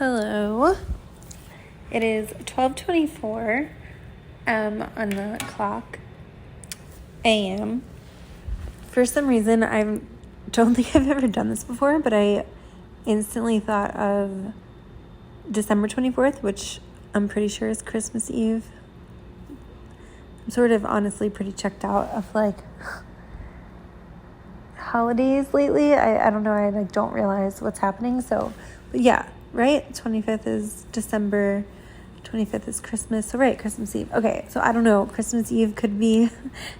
Hello. It is 12:24 on the clock a.m. For some reason, I don't think I've ever done this before, but I instantly thought of December 24th, which I'm pretty sure is Christmas Eve. I'm sort of honestly pretty checked out of holidays lately. I don't know, I don't realize what's happening. So, but yeah, right? 25th is December, 25th is Christmas. So right, Christmas Eve. Okay, so I don't know, Christmas Eve could be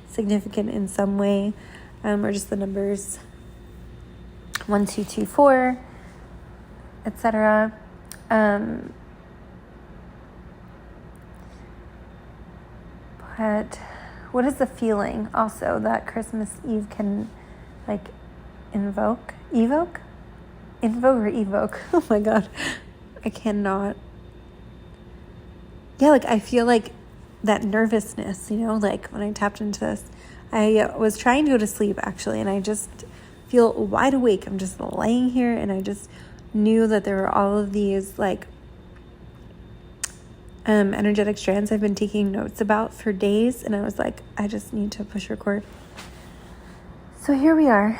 significant in some way, or just the numbers 1, 2, 2, 4, etc. But what is the feeling also that Christmas Eve can evoke? Oh my God. I cannot. Yeah, I feel that nervousness, when I tapped into this. I was trying to go to sleep actually, and I just feel wide awake. I'm just laying here, and I just knew that there were all of these energetic strands I've been taking notes about for days, and I was like, I just need to push record. So here we are.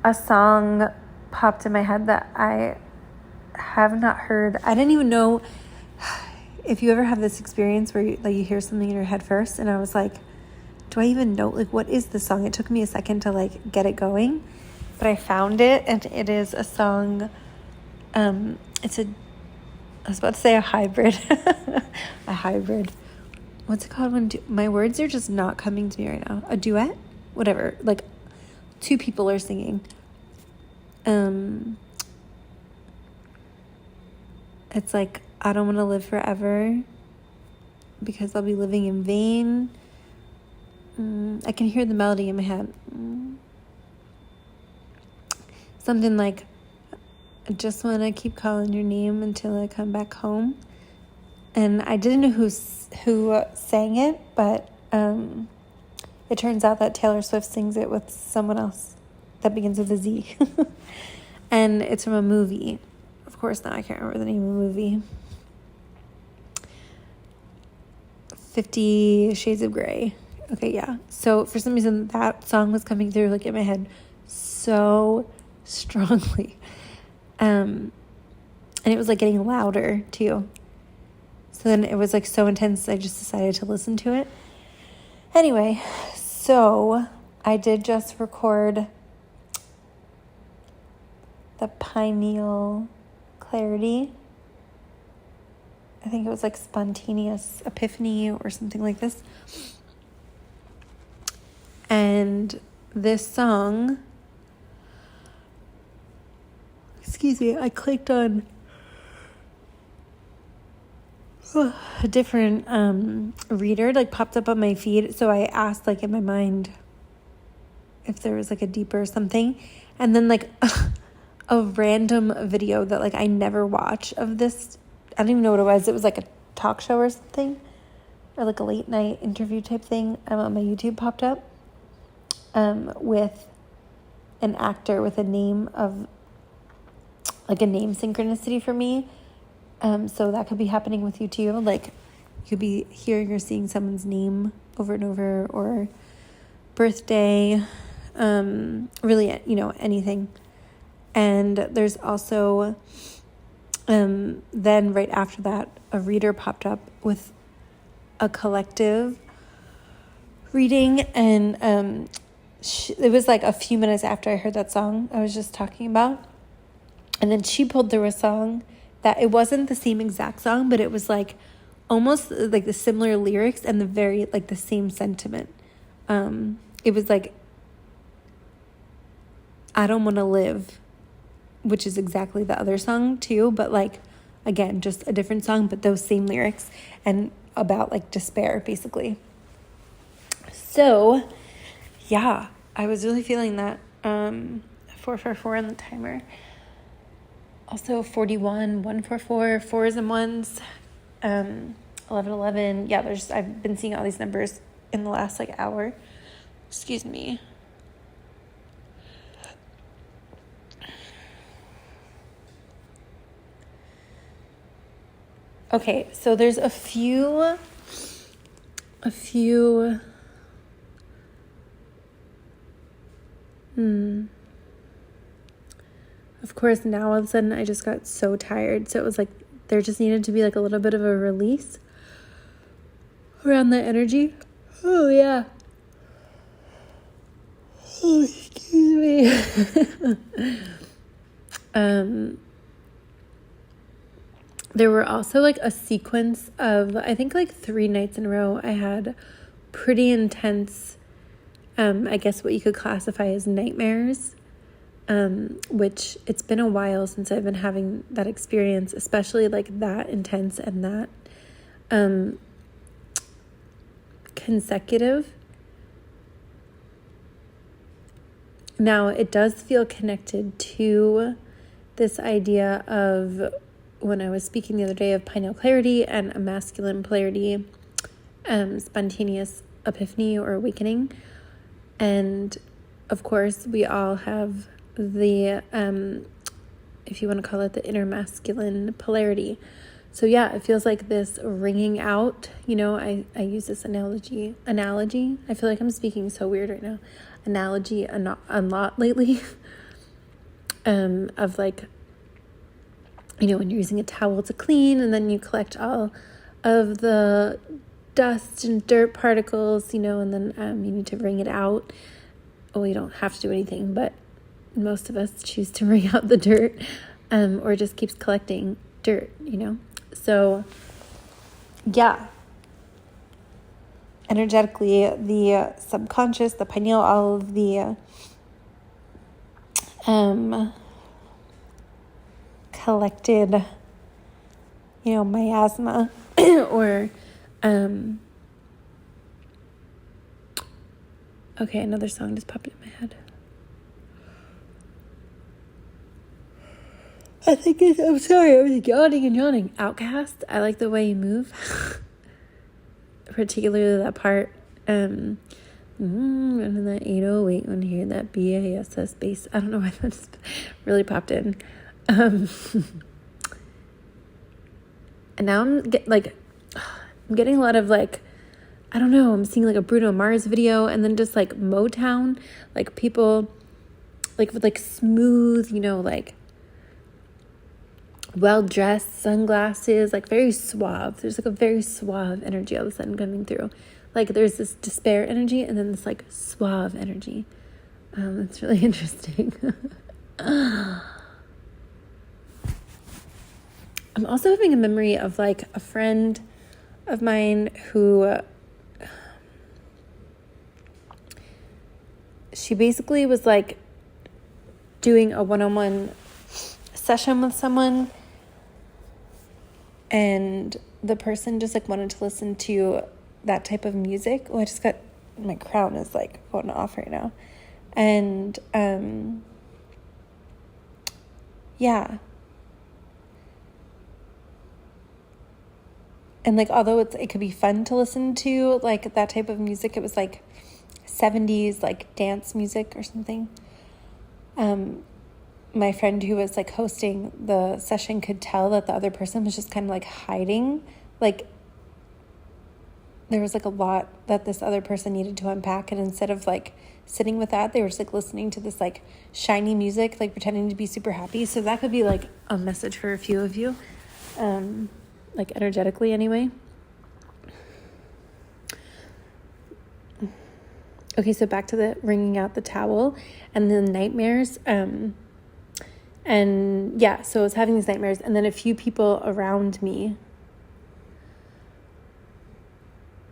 A song popped in my head that I have not heard. I didn't even know if you ever have this experience where you hear something in your head first, and I was like, do I even know, what is this song? It took me a second to get it going, but I found it, and it is a song. I was about to say a hybrid. A hybrid. What's it called when my words are just not coming to me right now? A duet? Whatever. Two people are singing. It's I don't want to live forever because I'll be living in vain. I can hear the melody in my head. Something I just want to keep calling your name until I come back home. And I didn't know who sang it, but it turns out that Taylor Swift sings it with someone else that begins with a Z. And it's from a movie. Of course, now I can't remember the name of the movie. 50 Shades of Grey. Okay, yeah. So for some reason, that song was coming through in my head so strongly. And it was getting louder too. So then it was so intense, I just decided to listen to it. Anyway, so I did just record the pineal clarity. I think it was spontaneous epiphany or something like this. And this song, excuse me, I clicked on a different reader popped up on my feed, so I asked in my mind if there was a deeper something, and then a random video that I never watch of this. I don't even know what it was. It was a talk show or something, or a late night interview type thing on my YouTube popped up with an actor with a name of a name synchronicity for me. So that could be happening with you too. You could be hearing or seeing someone's name over and over, or birthday, really, anything. And there's also, then right after that, a reader popped up with a collective reading. And it was a few minutes after I heard that song I was just talking about. And then she pulled through a song that it wasn't the same exact song, but it was almost the similar lyrics and the very the same sentiment. It was I don't want to live, which is exactly the other song too, but again, just a different song, but those same lyrics, and about despair basically. So yeah, I was really feeling that. 444 on the timer. Also 41, 144, 4s and 1s, 1111. Yeah, I've been seeing all these numbers in the last hour. Excuse me. Okay, so there's a few of course, now all of a sudden I just got so tired. So it was like there just needed to be like a little bit of a release around the energy. Oh, yeah. Oh, excuse me. There were also like a sequence of, I think like 3 nights in a row, I had pretty intense, I guess what you could classify as nightmares. Which it's been a while since I've been having that experience, especially like that intense and that consecutive. Now, it does feel connected to this idea of when I was speaking the other day of pineal clarity and a masculine polarity, spontaneous epiphany or awakening. And of course, we all have the, if you want to call it the inner masculine polarity. So yeah, it feels like this ringing out, you know, I use this analogy. I feel like I'm speaking so weird right now. Analogy a lot lately, of like, you know, when you're using a towel to clean and then you collect all of the dust and dirt particles, you know, and then you need to wring it out. Well, you don't have to do anything, but most of us choose to wring out the dirt, or just keeps collecting dirt, you know? So, yeah. Energetically, the subconscious, the pineal, all of the collected, you know, miasma or okay, another song just popped in my head. I'm sorry, I was yawning. Outcast, I like the way you move. Particularly that part. And then that 808 when you hear that BASS bass. I don't know why that just really popped in. And now I'm getting a lot of like, I don't know, I'm seeing like a Bruno Mars video and then just like Motown, like people like with like smooth, you know, like well-dressed sunglasses, like very suave. There's like a very suave energy all of a sudden coming through. Like there's this despair energy and then this like suave energy. It's really interesting. I'm also having a memory of like a friend of mine who she basically was like doing a one-on-one session with someone, and the person just like wanted to listen to that type of music. Oh, I just got, my crown is like going off right now. And yeah. And like, although it could be fun to listen to like that type of music, it was like 70s like dance music or something. My friend who was like hosting the session could tell that the other person was just kind of like hiding. Like there was like a lot that this other person needed to unpack, and instead of like sitting with that, they were just like listening to this like shiny music, like pretending to be super happy. So that could be like a message for a few of you, like energetically anyway. Okay, so back to the wringing out the towel and the nightmares. And yeah, so I was having these nightmares, and then a few people around me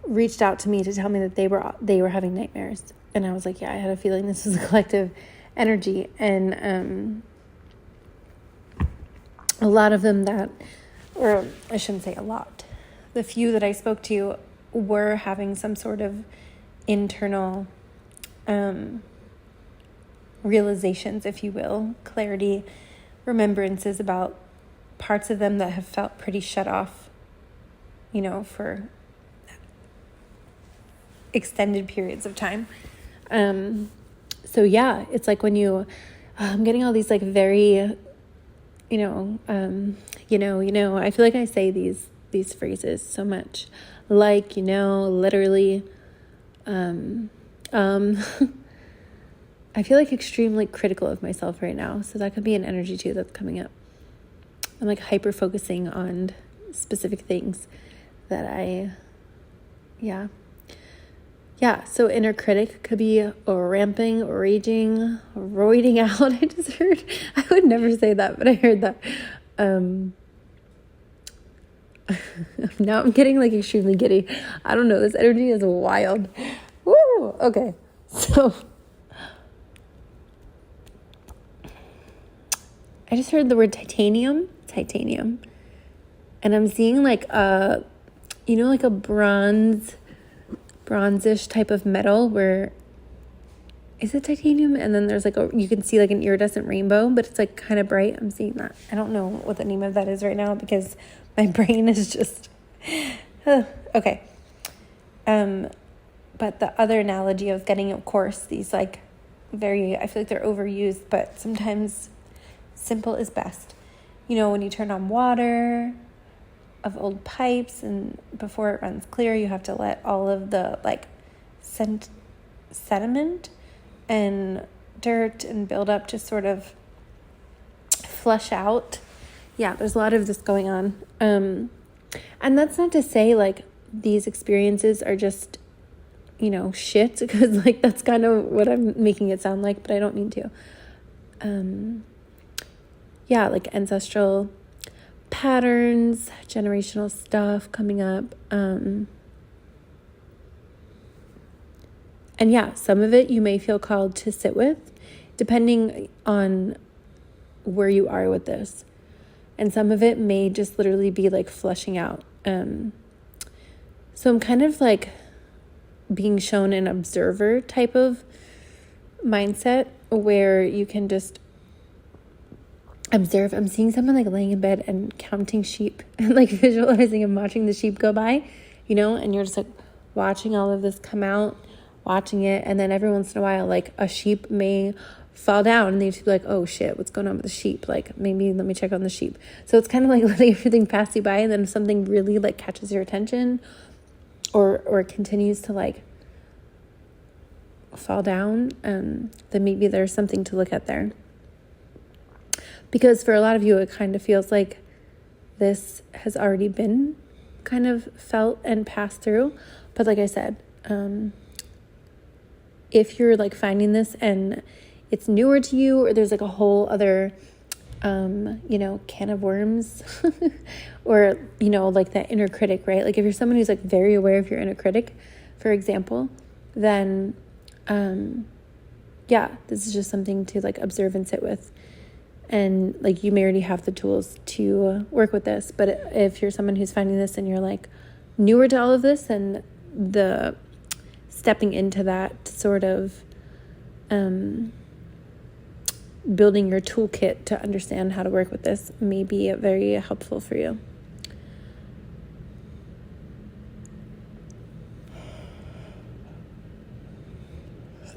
reached out to me to tell me that they were having nightmares. And I was like, yeah, I had a feeling this was a collective energy. And a lot of them or I shouldn't say a lot, the few that I spoke to were having some sort of internal realizations, if you will, clarity, remembrances about parts of them that have felt pretty shut off, you know, for extended periods of time. So yeah, it's like when I'm getting all these like very, I feel like I say these these phrases so much. Like, literally, I feel like extremely critical of myself right now. So that could be an energy too that's coming up. I'm like hyper focusing on specific things that yeah. So inner critic could be ramping, raging, roiding out. I just heard, I would never say that, but I heard that. Now I'm getting like extremely giddy. I don't know. This energy is wild. Woo! Okay. So I just heard the word titanium, and I'm seeing like like a bronzish type of metal where, is it titanium? And then there's like you can see like an iridescent rainbow, but it's like kind of bright. I'm seeing that. I don't know what the name of that is right now because my brain is just, okay. But the other analogy I was getting, of course, these like I feel like they're overused, but sometimes simple is best. When you turn on water of old pipes and before it runs clear, you have to let all of the like sediment and dirt and build up to sort of flush out. Yeah, there's a lot of this going on. And that's not to say like these experiences are just, shit, because like that's kind of what I'm making it sound like, but I don't mean to. Like ancestral patterns, generational stuff coming up. And some of it you may feel called to sit with, depending on where you are with this. And some of it may just literally be like flushing out. So I'm kind of like being shown an observer type of mindset where you can just observe. I'm seeing someone like laying in bed and counting sheep and like visualizing and watching the sheep go by, and you're just like watching all of this come out, watching it. And then every once in a while, like a sheep may fall down and they just be like, oh shit, what's going on with the sheep? Like maybe let me check on the sheep. So it's kind of like letting everything pass you by, and then if something really like catches your attention or continues to like fall down, then maybe there's something to look at there. Because for a lot of you, it kind of feels like this has already been kind of felt and passed through. But like I said, if you're like finding this and it's newer to you, or there's like a whole other, can of worms, or, like that inner critic, right? Like if you're someone who's like very aware of your inner critic, for example, then, this is just something to like observe and sit with. And like you may already have the tools to work with this, but if you're someone who's finding this and you're like newer to all of this, and the stepping into that sort of building your toolkit to understand how to work with this may be very helpful for you.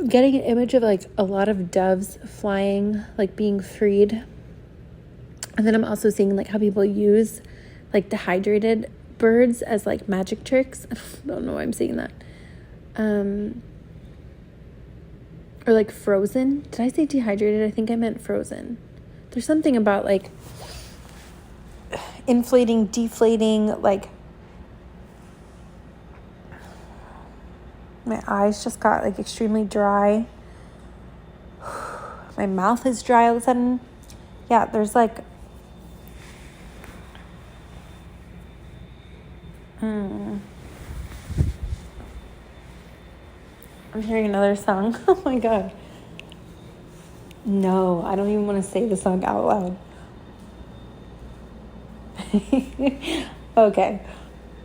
Getting an image of like a lot of doves flying, like being freed. And then I'm also seeing like how people use like dehydrated birds as like magic tricks. I don't know why I'm seeing that. Or like frozen. Did I say dehydrated? I think I meant frozen. There's something about like inflating, deflating, like my eyes just got like extremely dry. My mouth is dry all of a sudden. Yeah, there's like I'm hearing another song. Oh my god. No, I don't even want to say the song out loud. Okay.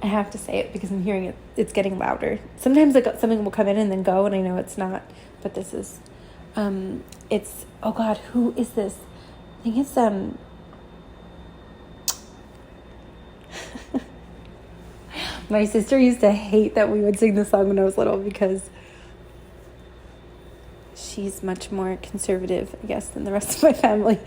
I have to say it because I'm hearing it. It's getting louder. Sometimes like something will come in and then go, and I know it's not. But this is, it's, oh God, who is this? I think it's, my sister used to hate that we would sing this song when I was little because she's much more conservative, I guess, than the rest of my family.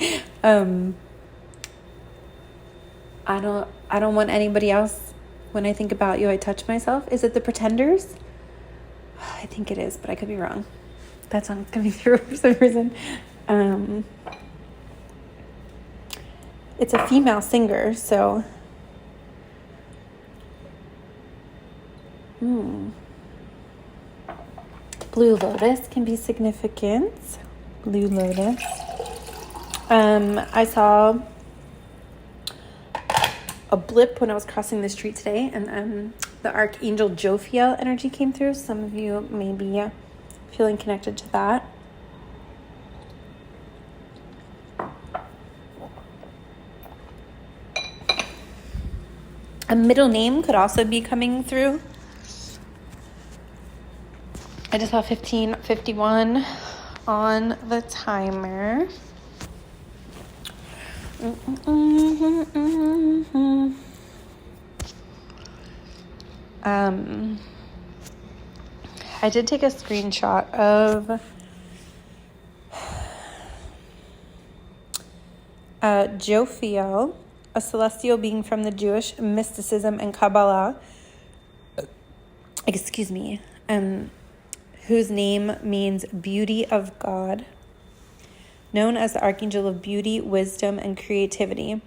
I don't want anybody else when I think about you, I touch myself. Is it the Pretenders? I think it is, but I could be wrong. That song's coming through for some reason. It's a female singer, so... Blue Lotus can be significant. Blue Lotus. I saw a blip when I was crossing the street today, and the ArchAngel Jophiel energy came through. Some of you may be feeling connected to that. A middle name could also be coming through. I just saw 15:51 on the timer. I did take a screenshot of Jophiel, a celestial being from the Jewish mysticism and Kabbalah. Excuse me. Whose name means beauty of God. Known as the Archangel of Beauty, Wisdom, and Creativity.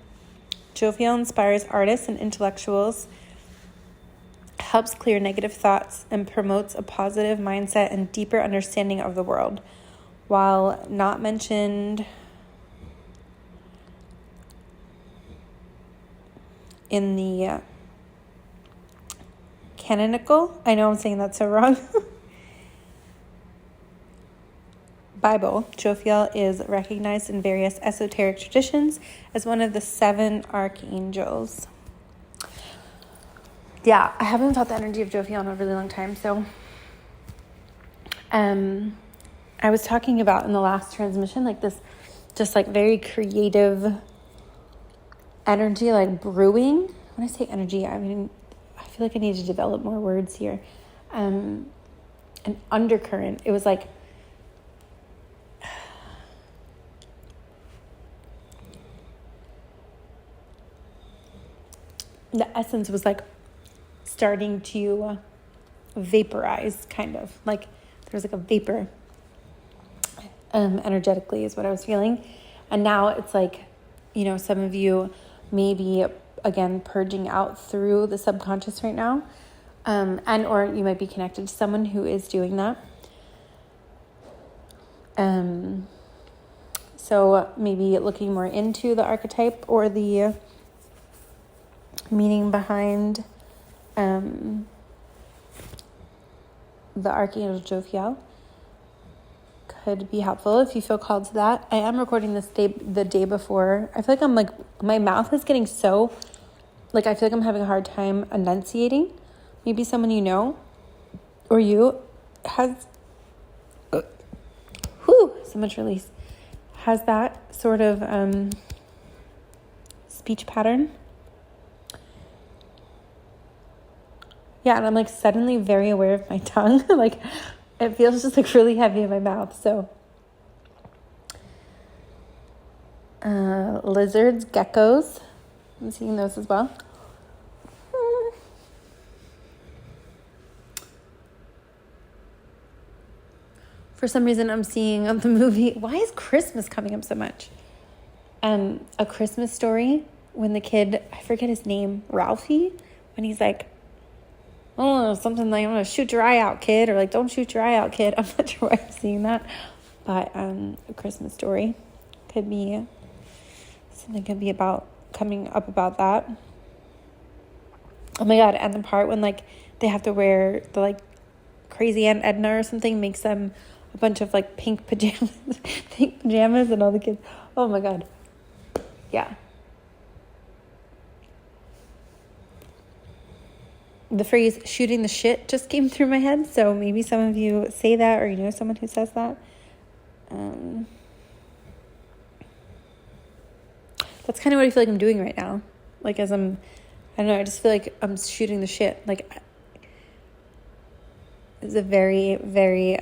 Jophiel inspires artists and intellectuals, helps clear negative thoughts, and promotes a positive mindset and deeper understanding of the world. While not mentioned in the canonical, I know I'm saying that so wrong, Bible, Jophiel is recognized in various esoteric traditions as one of the 7 archangels. Yeah, I haven't felt the energy of Jophiel in a really long time. So I was talking about in the last transmission, like this just like very creative energy, like brewing. When I say energy, I mean, I feel like I need to develop more words here. An undercurrent. It was like, the essence was like starting to vaporize, kind of like there was like a vapor energetically is what I was feeling. And now it's like, you know, some of you may be again purging out through the subconscious right now, and or you might be connected to someone who is doing that. So maybe looking more into the archetype or the meaning behind the Archangel Jophiel could be helpful if you feel called to that. I am recording this the day before. I feel like I'm like, my mouth is getting so, like, I feel like I'm having a hard time enunciating. Maybe someone you know or you has, so much release, has that sort of speech pattern. Yeah, and I'm like suddenly very aware of my tongue. Like it feels just like really heavy in my mouth. So lizards, geckos, I'm seeing those as well. For some reason I'm seeing the movie, why is Christmas coming up so much? A Christmas Story, when the kid, I forget his name, Ralphie, when he's like, oh, something like, I'm going to shoot your eye out, kid, or like, don't shoot your eye out, kid. I'm not sure why I'm seeing that. But A Christmas Story could be, something could be about, coming up about that. Oh my God, and the part when like, they have to wear the like, crazy Aunt Edna or something, makes them a bunch of like pink pajamas and all the kids. Oh my God. Yeah. The phrase shooting the shit just came through my head. So maybe some of you say that, or you know someone who says that. That's kind of what I feel like I'm doing right now. Like as I don't know, I just feel like I'm shooting the shit. Like it's a very, very,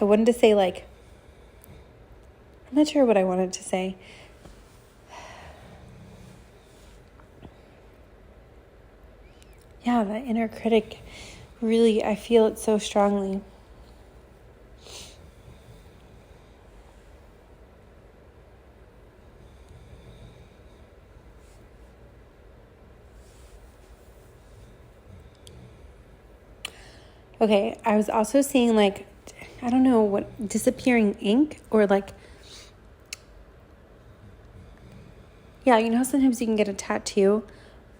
I wanted to say, like, I'm not sure what I wanted to say. Yeah, that inner critic, really, I feel it so strongly. Okay, I was also seeing, like, I don't know what, disappearing ink, or like, yeah, you know how sometimes you can get a tattoo,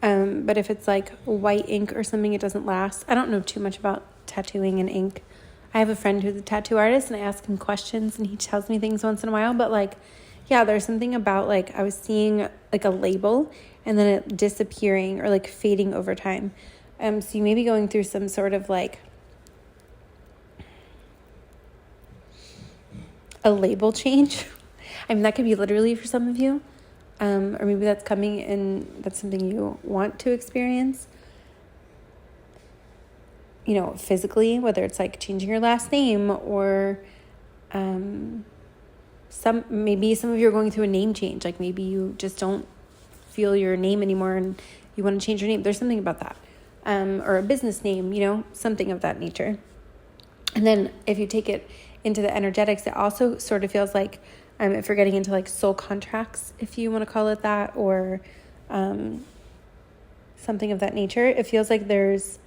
but if it's like white ink or something, it doesn't last. I don't know too much about tattooing and ink. I have a friend who's a tattoo artist, and I ask him questions, and he tells me things once in a while, but like, yeah, there's something about, like, I was seeing like a label and then it disappearing or like fading over time. So you may be going through some sort of like a label change. I mean, that could be literally for some of you, or maybe that's coming and that's something you want to experience, you know, physically, whether it's like changing your last name or maybe some of you are going through a name change. Like maybe you just don't feel your name anymore and you want to change your name. There's something about that, or a business name, you know, something of that nature. And then if you take it into the energetics, it also sort of feels like, if you're getting into like soul contracts, if you want to call it that, or something of that nature, it feels like there's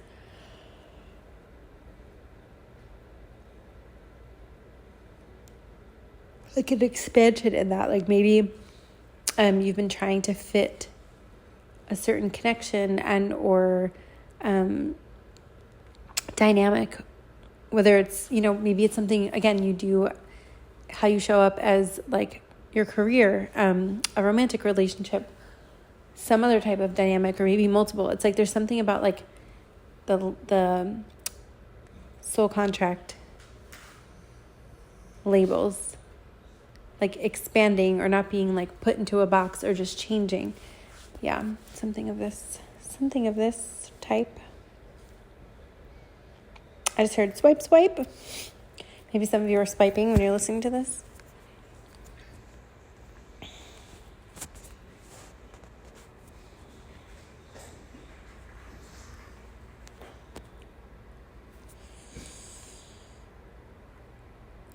like an expansion in that. Like maybe you've been trying to fit a certain connection and or dynamic, whether it's, you know, maybe it's something, again, you do, how you show up as like your career, a romantic relationship, some other type of dynamic, or maybe multiple. It's like there's something about like the soul contract labels, like expanding or not being like put into a box or just changing. Yeah, something of this type. I just heard swipe, swipe. Maybe some of you are swiping when you're listening to this.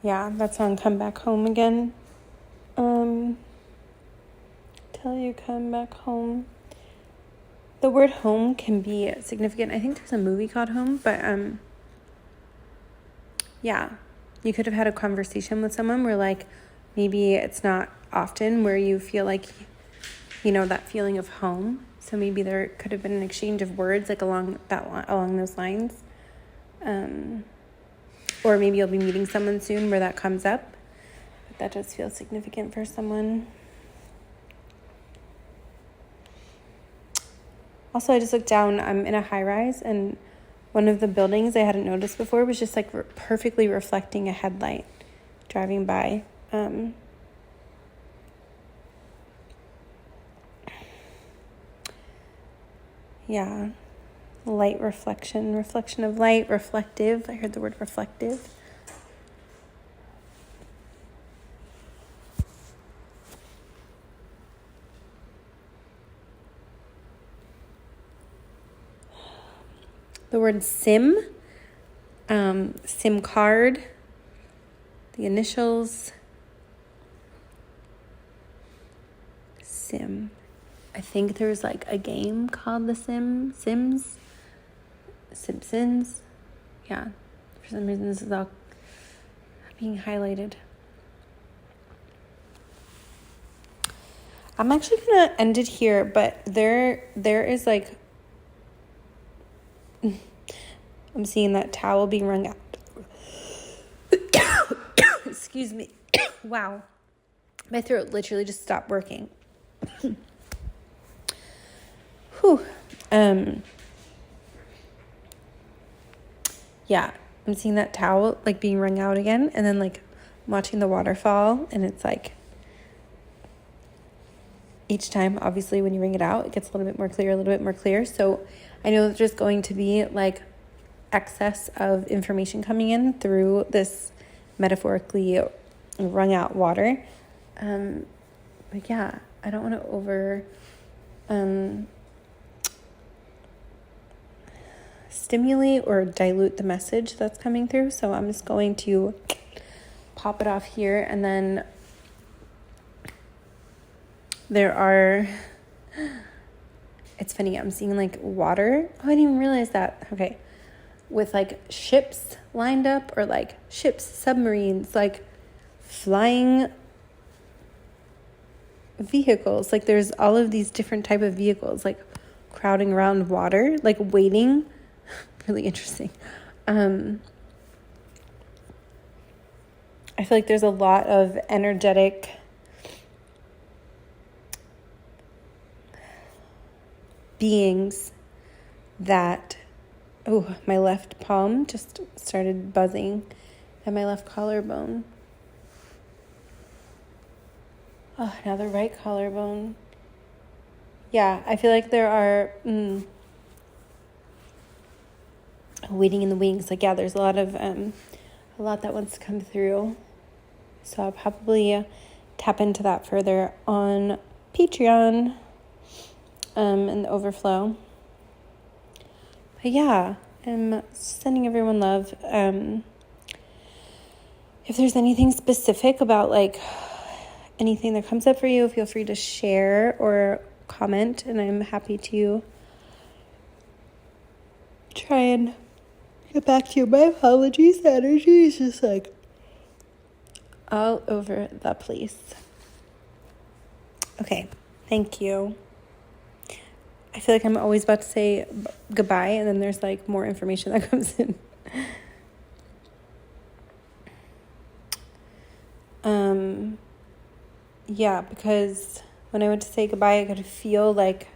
Yeah, that song, Come Back Home Again. Till you come back home. The word home can be significant. I think there's a movie called Home, but yeah, you could have had a conversation with someone where like maybe it's not often where you feel like, you know, that feeling of home. So maybe there could have been an exchange of words like along those lines. Or maybe you'll be meeting someone soon where that comes up. But that does feel significant for someone. Also, I just looked down. I'm in a high rise, and one of the buildings I hadn't noticed before was just like perfectly reflecting a headlight driving by. Yeah, light reflection of light, reflective. I heard the word reflective. The word SIM, SIM card, the initials, SIM. I think there's like a game called The Simpsons. Yeah, for some reason this is all being highlighted. I'm actually gonna end it here, but there is like, I'm seeing that towel being wrung out. Excuse me. Wow. My throat literally just stopped working. Whew. Yeah, I'm seeing that towel like being wrung out again, and then like watching the waterfall, and it's like each time, obviously, when you wring it out, it gets a little bit more clear. So I know that there's going to be like excess of information coming in through this metaphorically wrung out water. But yeah, I don't want to over stimulate or dilute the message that's coming through. So I'm just going to pop it off here. And then there are, it's funny, I'm seeing like water. Oh, I didn't even realize that. Okay. With like ships lined up, or like ships, submarines, like flying vehicles. Like there's all of these different type of vehicles like crowding around water, like waiting. Really interesting. I feel like there's a lot of energetic beings that, oh, my left palm just started buzzing and my left collarbone. Oh, now the right collarbone. Yeah, I feel like there are waiting in the wings. Like, yeah, there's a lot that wants to come through. So I'll probably tap into that further on Patreon and the overflow. But yeah, I'm sending everyone love. If there's anything specific about like anything that comes up for you, feel free to share or comment, and I'm happy to try and get back to you. My apologies, the energy is just like all over the place. Okay, thank you. I feel like I'm always about to say goodbye, and then there's like more information that comes in. Yeah, because when I went to say goodbye, I could feel like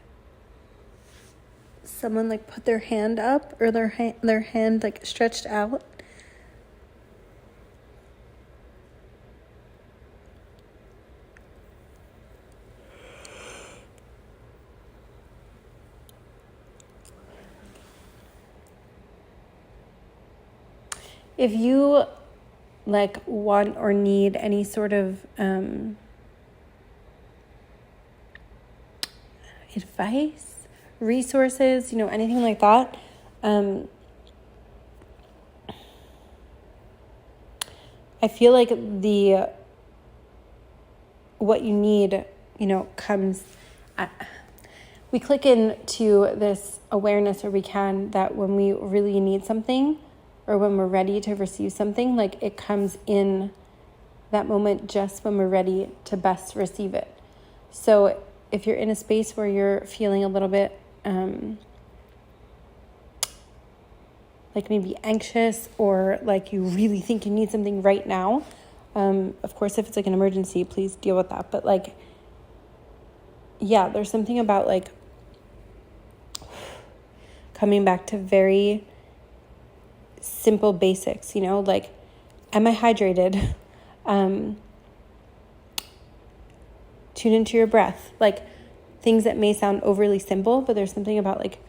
someone like put their hand up, or their hand like stretched out. If you like want or need any sort of advice, resources, anything like that, I feel like what you need, comes we click into this awareness, or we can, that when we really need something, or when we're ready to receive something, like it comes in that moment just when we're ready to best receive it. So if you're in a space where you're feeling a little bit like maybe anxious, or like you really think you need something right now, of course, if it's like an emergency, please deal with that. But like, yeah, there's something about like coming back to very simple basics, like, am I hydrated? Tune into your breath, like things that may sound overly simple, but there's something about like,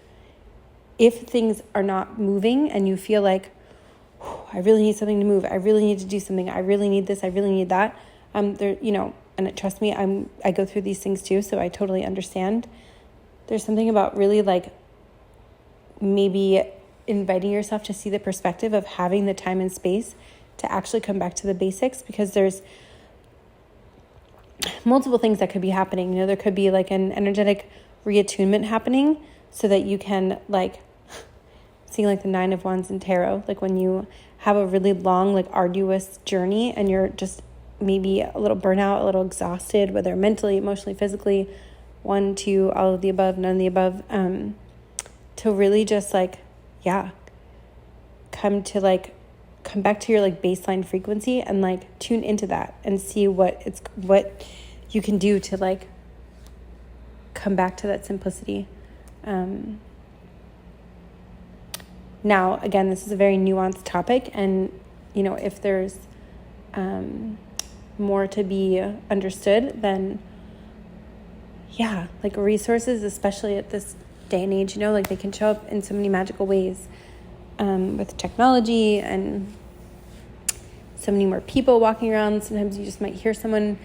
if things are not moving and you feel like, I really need something to move, I really need to do something, I really need this, I really need that, there, and trust me, I go through these things too, so I totally understand. There's something about really like maybe inviting yourself to see the perspective of having the time and space to actually come back to the basics, because there's multiple things that could be happening. There could be like an energetic reattunement happening, so that you can like see like the 9 of Wands in tarot, like when you have a really long, like arduous journey and you're just maybe a little burnout, a little exhausted, whether mentally, emotionally, physically, 1, 2, all of the above, none of the above, to really just like, yeah, come back to your like baseline frequency and like tune into that and see what you can do to like come back to that simplicity. Now, again, this is a very nuanced topic, and if there's more to be understood, then yeah, like resources, especially at this day and age, like they can show up in so many magical ways with technology and so many more people walking around. Sometimes you just might hear someone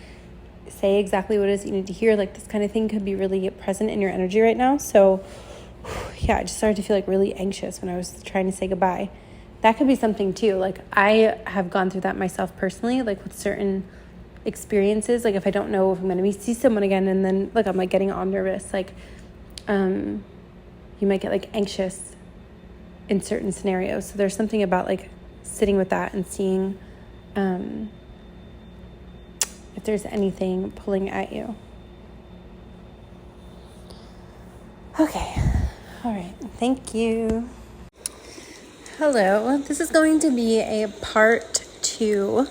say exactly what it is you need to hear. Like this kind of thing could be really present in your energy right now. So yeah, I just started to feel like really anxious when I was trying to say goodbye. That could be something too. Like I have gone through that myself personally, like with certain experiences. Like if I don't know if I'm going to see someone again, and then like I'm like getting all nervous, like you might get like anxious in certain scenarios. So there's something about like sitting with that and seeing if there's anything pulling at you. Okay. All right. Thank you. Hello. This is going to be a part 2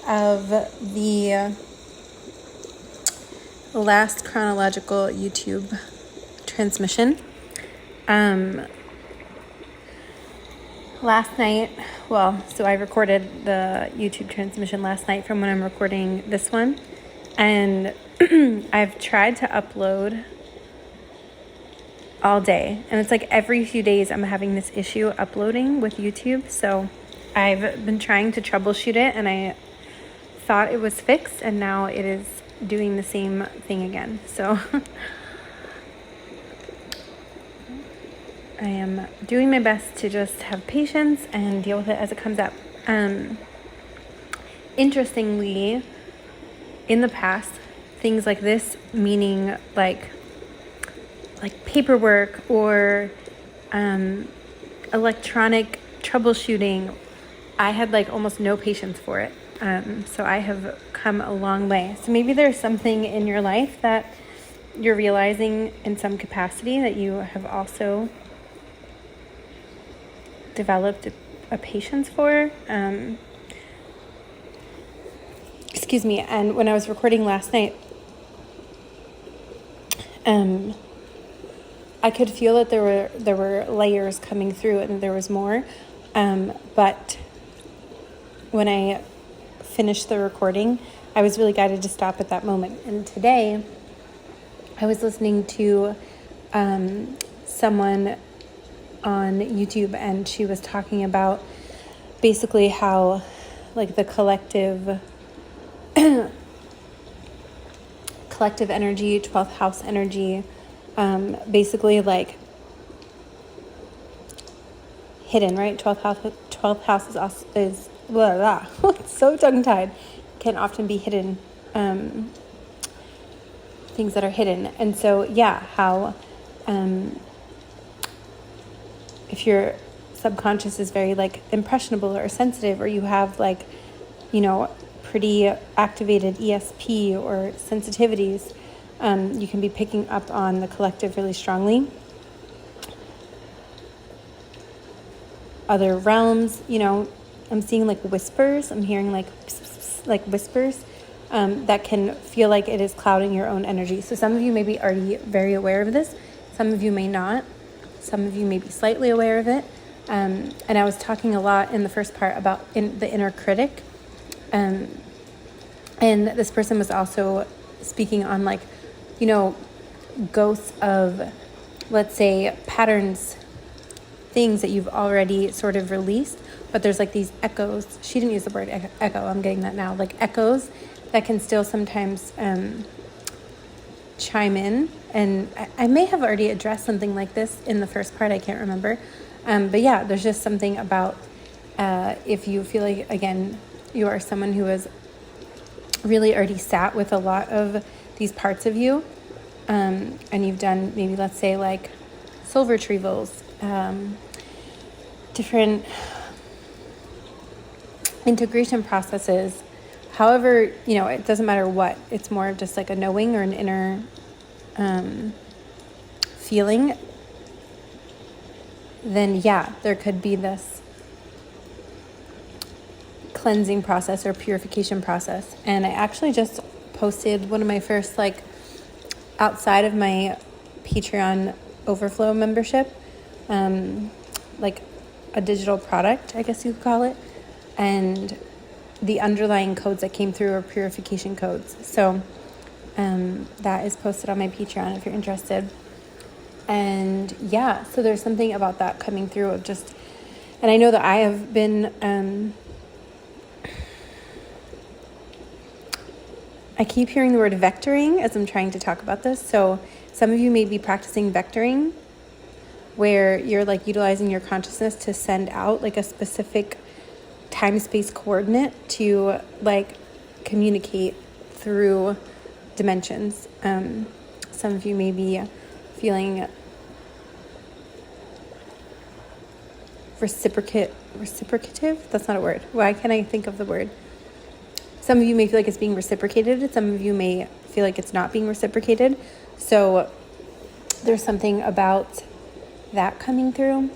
of the last chronological YouTube transmission. Last night, so I recorded the YouTube transmission last night from when I'm recording this one, and I've tried to upload all day, and it's like every few days I'm having this issue uploading with YouTube. So I've been trying to troubleshoot it, and I thought it was fixed, and now it is doing the same thing again. So I am doing my best to just have patience and deal with it as it comes up. Interestingly, in the past, things like this, meaning like paperwork or electronic troubleshooting, I had like almost no patience for it. So I have come a long way. So maybe there's something in your life that you're realizing in some capacity that you have also developed a patience for. Excuse me. And when I was recording last night, I could feel that there were layers coming through, and there was more. But when I finished the recording, I was really guided to stop at that moment. And today, I was listening to someone on YouTube, and she was talking about basically how like the collective energy, 12th house energy, basically like hidden, right? 12th house is blah, blah. It's so tongue-tied. Can often be hidden, things that are hidden. And so yeah, how if your subconscious is very like impressionable or sensitive, or you have like, pretty activated ESP or sensitivities, you can be picking up on the collective really strongly. Other realms, I'm seeing like whispers. I'm hearing like whispers that can feel like it is clouding your own energy. So some of you may be already very aware of this. Some of you may not. Some of you may be slightly aware of it. And I was talking a lot in the first part about the inner critic. And this person was also speaking on like, ghosts of, let's say, patterns, things that you've already sort of released, but there's like these echoes. She didn't use the word echo. I'm getting that now. Like echoes that can still sometimes chime in. And I may have already addressed something like this in the first part. I can't remember. But yeah, there's just something about if you feel like, again, you are someone who has really already sat with a lot of these parts of you, and you've done maybe, let's say, like soul retrievals, different integration processes. However, it doesn't matter what. It's more of just like a knowing or an inner feeling. Then yeah, there could be this cleansing process or purification process. And I actually just posted one of my first, like, outside of my Patreon overflow membership, like a digital product, I guess you could call it. And the underlying codes that came through are purification codes. So that is posted on my Patreon if you're interested. And yeah, so there's something about that coming through of just, and I know that I have been I keep hearing the word vectoring as I'm trying to talk about this. So some of you may be practicing vectoring, where you're like utilizing your consciousness to send out like a specific time-space coordinate to like communicate through dimensions. Some of you may be feeling reciprocative? That's not a word. Why can't I think of the word? Some of you may feel like it's being reciprocated. Some of you may feel like it's not being reciprocated. So there's something about that coming through.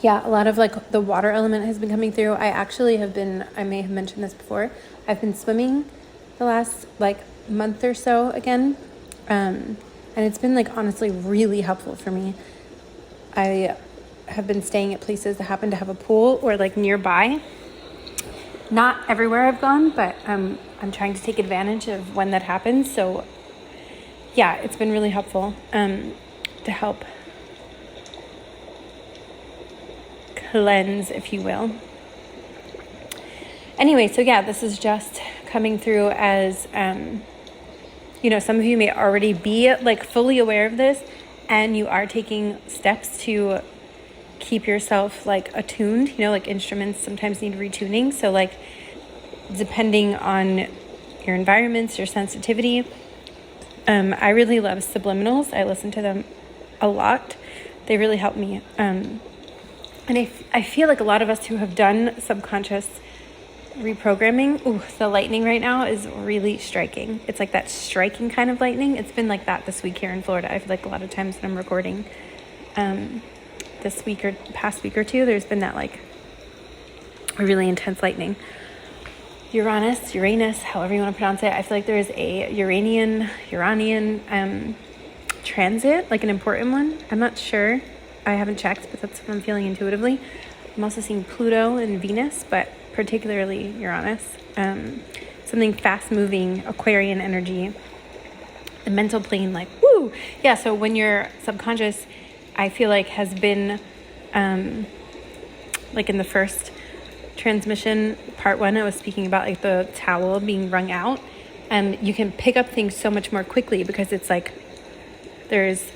Yeah, a lot of like the water element has been coming through. I may have mentioned this before, I've been swimming the last like month or so again. And it's been like honestly really helpful for me. I have been staying at places that happen to have a pool or like nearby. Not everywhere I've gone, but I'm trying to take advantage of when that happens. So yeah, it's been really helpful to help cleanse, if you will. Anyway, so yeah, this is just coming through as, some of you may already be like fully aware of this, and you are taking steps to keep yourself like attuned. Like instruments sometimes need retuning. So like depending on your environments, your sensitivity, I really love subliminals. I listen to them a lot. They really help me. And I feel like a lot of us who have done subconscious reprogramming, the lightning right now is really striking. It's like that striking kind of lightning. It's been like that this week here in Florida. I feel like a lot of times when I'm recording this week or past week or two, there's been that like a really intense lightning. Uranus, however you want to pronounce it. I feel like there is a Uranian transit, like an important one. I'm not sure. I haven't checked, but that's what I'm feeling intuitively. I'm also seeing Pluto and Venus, but particularly Uranus. Something fast-moving, Aquarian energy. The mental plane, like, woo! Yeah, so when your subconscious, I feel like, has been, like in the first transmission, part 1, I was speaking about like the towel being wrung out. You can pick up things so much more quickly because it's like there's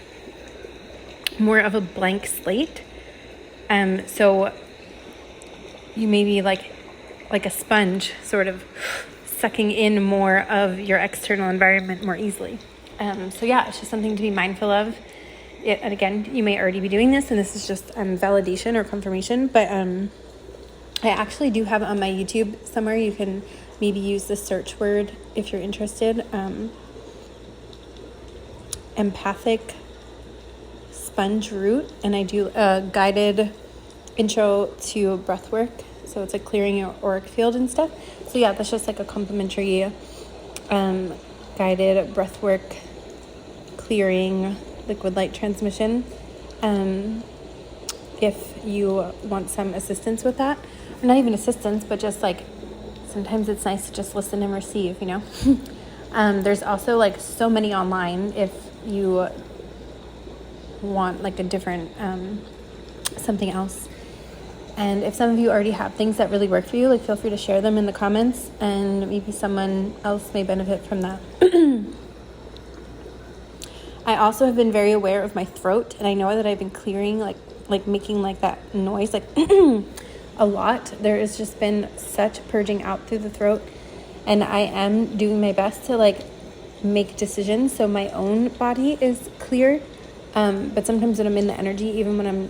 more of a blank slate. So you may be like a sponge, sort of sucking in more of your external environment more easily. So yeah, it's just something to be mindful of. And again, you may already be doing this, and this is just validation or confirmation. But I actually do have on my YouTube somewhere. You can maybe use the search word if you're interested. Empathic sponge root, and I do a guided intro to breath work. So it's like clearing your auric field and stuff. So yeah, that's just like a complimentary guided breath work clearing liquid light transmission. If you want some assistance with that, or not even assistance, but just like sometimes it's nice to just listen and receive, There's also like so many online if you want like a different something else. And if some of you already have things that really work for you, like feel free to share them in the comments, and maybe someone else may benefit from that. I also have been very aware of my throat, and I know that I've been clearing, like making like that noise, like a lot. There has just been such purging out through the throat, and I am doing my best to like make decisions so my own body is clear. But sometimes when I'm in the energy, even when I'm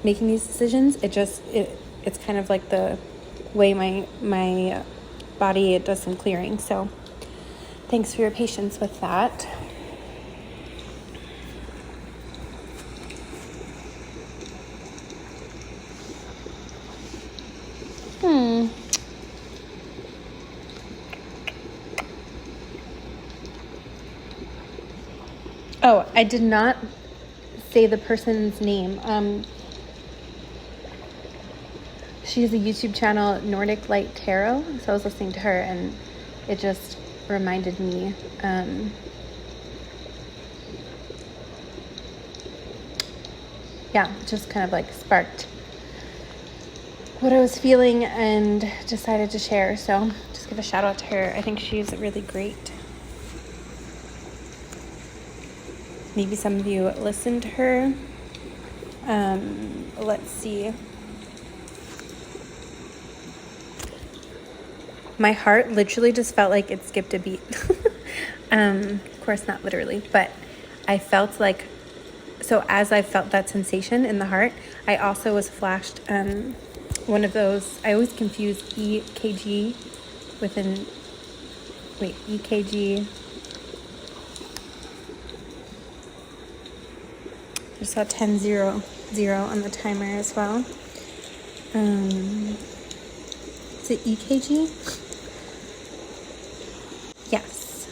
making these decisions, it's kind of like the way my body does some clearing. So thanks for your patience with that. Oh, I did not say the person's name. She has a YouTube channel, Nordic Light Tarot. So I was listening to her, and it just reminded me. Just kind of like sparked what I was feeling and decided to share. So just give a shout out to her. I think she's really great. Maybe some of you listened to her. Let's see. My heart literally just felt like it skipped a beat. Of course, not literally, but I felt like, so as I felt that sensation in the heart, I also was flashed one of those, I always confuse EKG with EKG. I saw 10:00 on the timer as well. Is it EKG? Yes.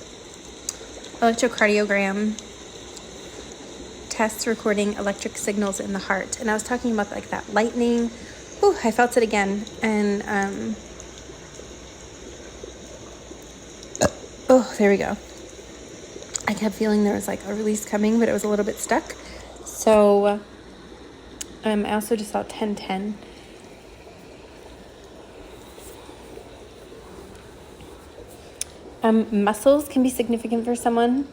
Electrocardiogram tests recording electric signals in the heart. And I was talking about like that lightning. Ooh, I felt it again. And oh, there we go. I kept feeling there was like a release coming, but it was a little bit stuck. So I also just saw 10:10. Muscles can be significant for someone,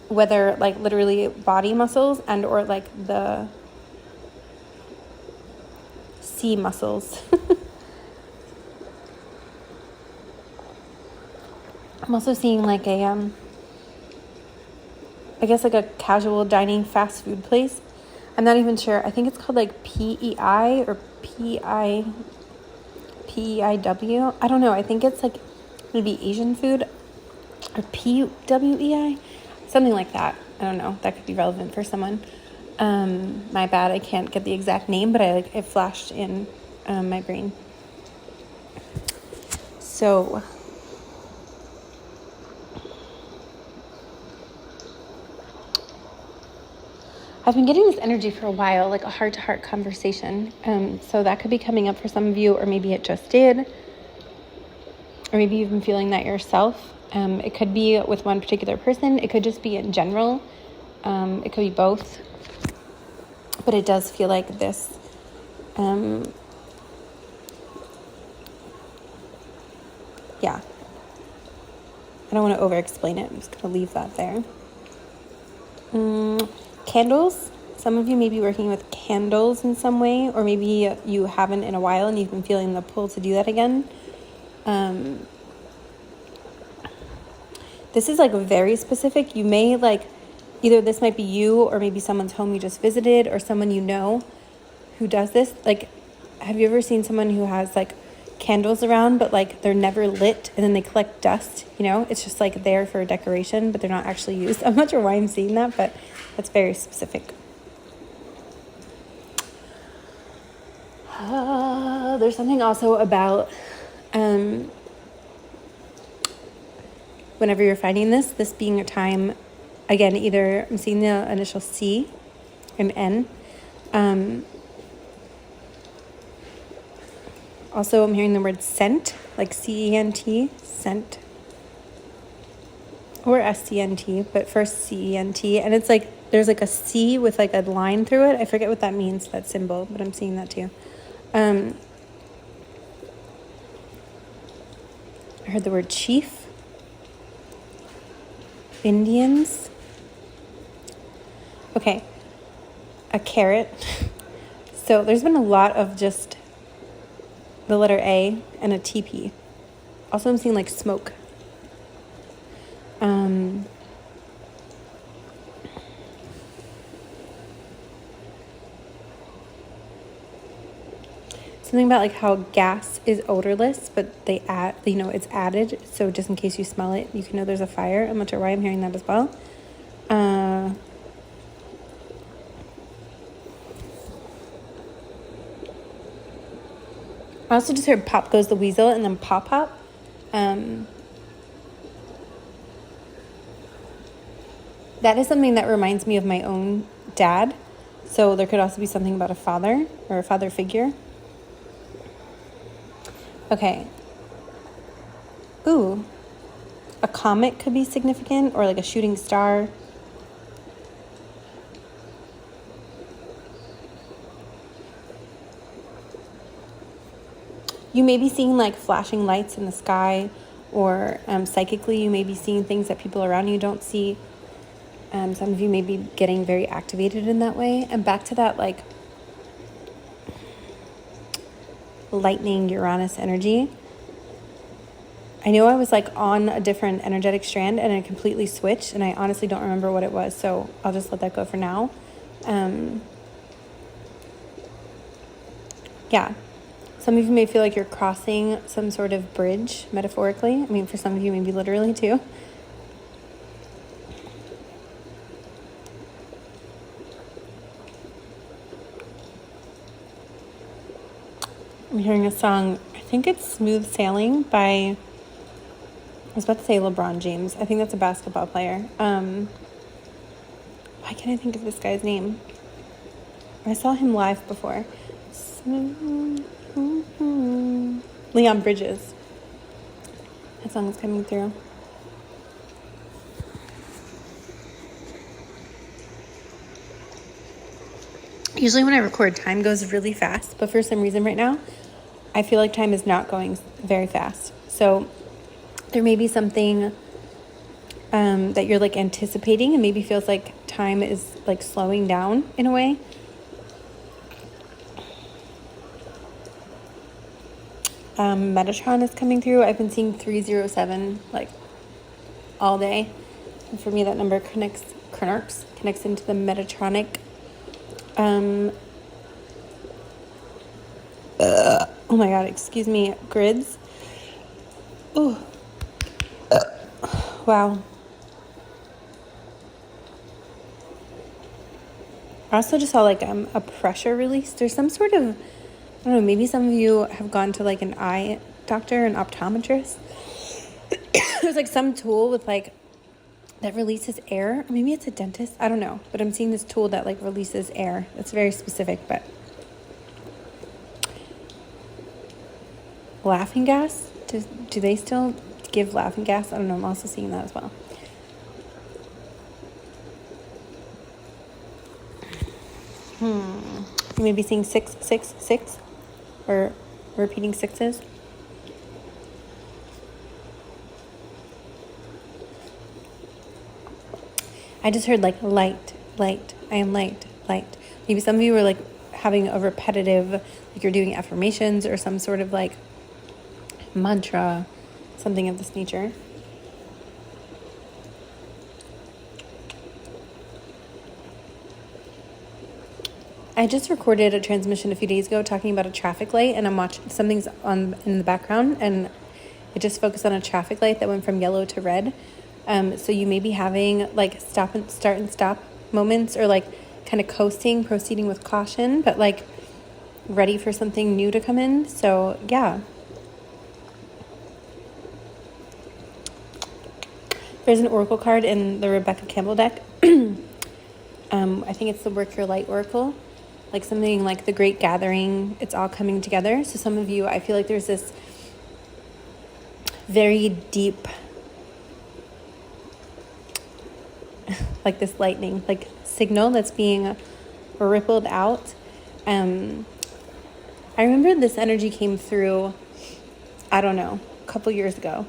whether like literally body muscles and or like the sea muscles. I'm also seeing like a I guess like a casual dining fast food place. I'm not even sure. I think it's called like PEI or PEIW. I don't know. I think it's like maybe Asian food or PWEI, something like that. I don't know. That could be relevant for someone. My bad. I can't get the exact name, but it flashed in my brain. So I've been getting this energy for a while, like a heart-to-heart conversation. So that could be coming up for some of you, or maybe it just did. Or maybe you've been feeling that yourself. It could be with one particular person. It could just be in general. It could be both. But it does feel like this. Yeah. I don't want to over-explain it. I'm just going to leave that there. Candles. Some of you may be working with candles in some way. Or maybe you haven't in a while and you've been feeling the pull to do that again. This is like very specific. You may like, either this might be you or maybe someone's home you just visited or someone you know who does this. Like, have you ever seen someone who has like candles around, but like they're never lit and then they collect dust, you know? It's just like there for decoration, but they're not actually used. I'm not sure why I'm seeing that, but that's very specific. There's something also about whenever you're finding this being a time, again, either I'm seeing the initial C and N. Also, I'm hearing the word scent, like C-E-N-T, scent. Or S-C-N-T, but first C-E-N-T. And it's like, there's like a C with like a line through it. I forget what that means, that symbol, but I'm seeing that too. I heard the word chief. Indians. Okay. A carrot. So there's been a lot of just the letter A and a TP. Also, I'm seeing like smoke. Something about like how gas is odorless, but they add, you know, it's added. So just in case you smell it, you can know there's a fire. I'm not sure why I'm hearing that as well. I also just heard Pop Goes the Weasel and then Pop Pop. That is something that reminds me of my own dad. So there could also be something about a father or a father figure. Okay. Ooh. A comet could be significant, or like a shooting star. you may be seeing like flashing lights in the sky, or psychically you may be seeing things that people around you don't see. Some of you may be getting very activated in that way. And back to that like lightning Uranus energy. I know I was like on a different energetic strand and it completely switched, and I honestly don't remember what it was, so I'll just let that go for now. Yeah, some of you may feel like you're crossing some sort of bridge, metaphorically. I mean, for some of you, maybe literally too. I'm hearing a song, I think it's Smooth Sailing by, I was about to say LeBron James. I think that's a basketball player. Why can't I think of this guy's name? I saw him live before. Leon Bridges. That song is coming through. Usually when I record, time goes really fast, but for some reason right now, I feel like time is not going very fast. So there may be something that you're like anticipating, and maybe feels like time is like slowing down in a way. Metatron is coming through. I've been seeing 307 like all day. And for me, that number connects into the Metatronic. Oh my God, excuse me, grids. Oh, wow. I also just saw like a pressure release. There's some sort of, I don't know, maybe some of you have gone to like an eye doctor, an optometrist. There's like some tool with like, that releases air. Maybe it's a dentist. I don't know. But I'm seeing this tool that like releases air. It's very specific, but. Laughing gas? Do they still give laughing gas? I don't know. I'm also seeing that as well. You may be seeing 666 or repeating sixes. I just heard like light. I am light. Maybe some of you are like having a repetitive, like you're doing affirmations or some sort of like mantra, something of this nature. I just recorded a transmission a few days ago talking about a traffic light, and I'm watching something's on in the background, and it just focused on a traffic light that went from yellow to red. So you may be having like start and stop moments, or like kind of coasting, proceeding with caution, but like ready for something new to come in. So yeah. There's an oracle card in the Rebecca Campbell deck. I think it's the Work Your Light Oracle. Like something like the Great Gathering. It's all coming together. So some of you, I feel like there's this very deep, like this lightning, like signal that's being rippled out. I remember this energy came through, I don't know, a couple years ago.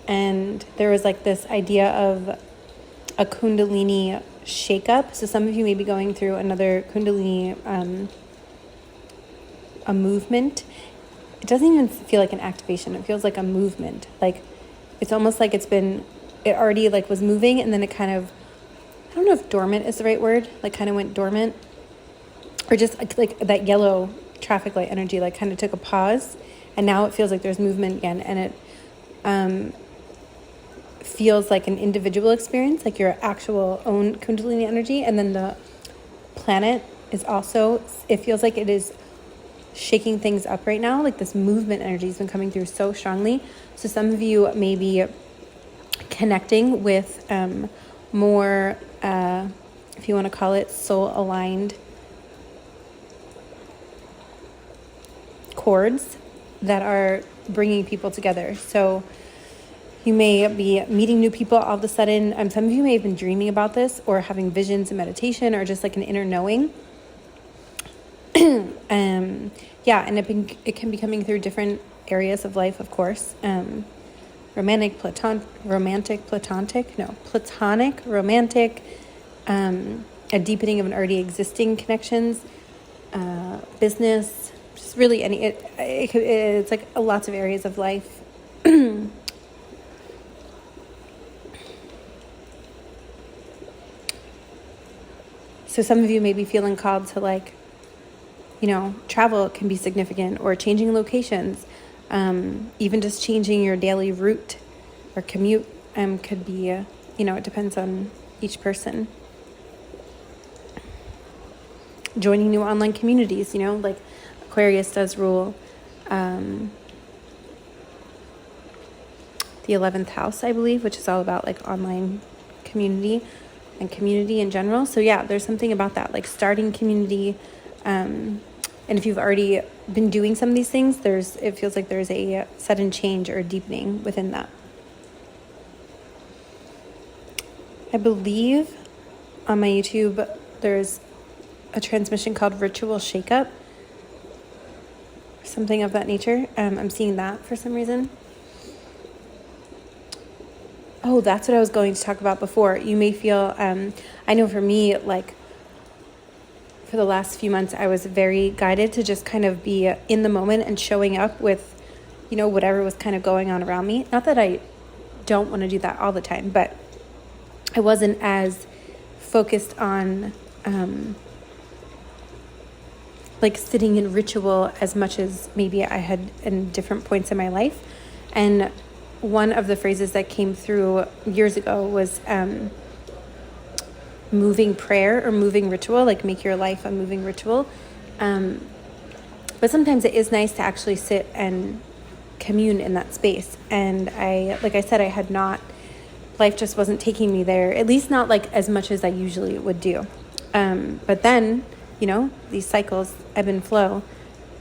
And there was like this idea of a Kundalini shakeup. So some of you may be going through another Kundalini, a movement. It doesn't even feel like an activation. It feels like a movement. Like it's almost like it already like was moving, and then it kind of, I don't know if dormant is the right word, like kind of went dormant, or just like that yellow traffic light energy, like kind of took a pause, and now it feels like there's movement again, and it feels like an individual experience, like your actual own Kundalini energy. And then the planet is also, it feels like it is shaking things up right now. Like this movement energy has been coming through so strongly. So some of you may be connecting with more, if you want to call it, soul aligned chords that are bringing people together. So you may be meeting new people all of a sudden. Some of you may have been dreaming about this, or having visions in meditation, or just like an inner knowing. Yeah, and it can be coming through different areas of life, of course. Platonic, romantic, a deepening of an already existing connections, business, just really it's like lots of areas of life. So some of you may be feeling called to, like, you know, travel can be significant, or changing locations, even just changing your daily route or commute could be, you know, it depends on each person. Joining new online communities, you know, like Aquarius does rule the 11th house, I believe, which is all about like online community and community in general. So yeah, there's something about that, like starting community. And if you've already been doing some of these things, it feels like there's a sudden change or deepening within that. I believe on my YouTube, there's a transmission called Ritual Shakeup, something of that nature. I'm seeing that for some reason. Oh, that's what I was going to talk about before. You may feel, I know for me, like for the last few months, I was very guided to just kind of be in the moment and showing up with, you know, whatever was kind of going on around me. Not that I don't want to do that all the time, but I wasn't as focused on like sitting in ritual as much as maybe I had in different points in my life. And one of the phrases that came through years ago was moving prayer or moving ritual, like make your life a moving ritual. But sometimes it is nice to actually sit and commune in that space. And like I said, life just wasn't taking me there, at least not like as much as I usually would do. But then, you know, these cycles, ebb and flow.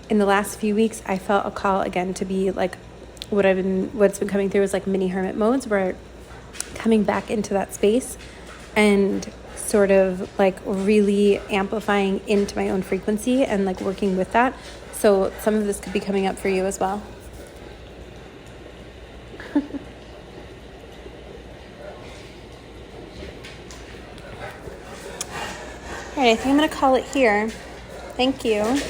In the last few weeks, I felt a call again to be like, what's been coming through is like mini hermit modes, where coming back into that space and sort of like really amplifying into my own frequency and like working with that. So some of this could be coming up for you as well. All right, I think I'm going to call it here. Thank you.